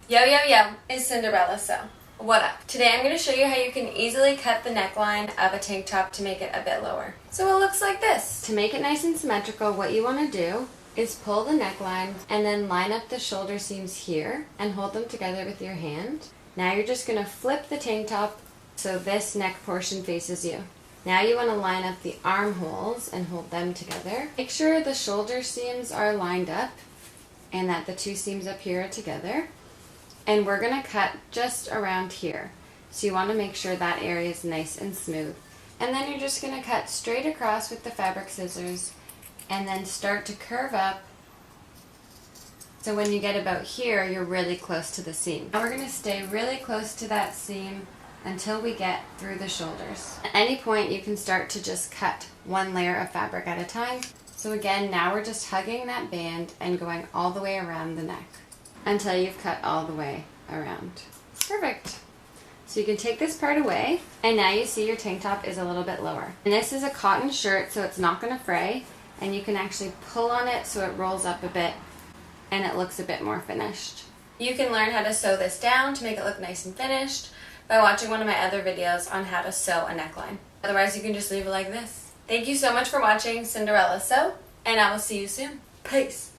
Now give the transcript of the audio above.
Yo, yo, yo, it's Cinderella Sew. What up? Today I'm going to show you how you can easily cut the neckline of a tank top to make it a bit lower. So it looks like this. To make it nice and symmetrical, what you want to do is pull the neckline and then line up the shoulder seams here and hold them together with your hand. Now you're just going to flip the tank top so this neck portion faces you. Now you want to line up the armholes and hold them together. Make sure the shoulder seams are lined up and that the two seams up here are together. And we're going to cut just around here. So you want to make sure that area is nice and smooth. And then you're just going to cut straight across with the fabric scissors and then start to curve up. So when you get about here, you're really close to the seam. Now we're going to stay really close to that seam until we get through the shoulders. At any point, you can start to just cut one layer of fabric at a time. So again, now we're just hugging that band and going all the way around the neck until you've cut all the way around. Perfect. So you can take this part away, and now you see your tank top is a little bit lower. And this is a cotton shirt, so it's not going to fray, and you can actually pull on it so it rolls up a bit and it looks a bit more finished. You can learn how to sew this down to make it look nice and finished by watching one of my other videos on how to sew a neckline. Otherwise, you can just leave it like this. Thank you so much for watching Cinderella Sew, and I will see you soon. Peace.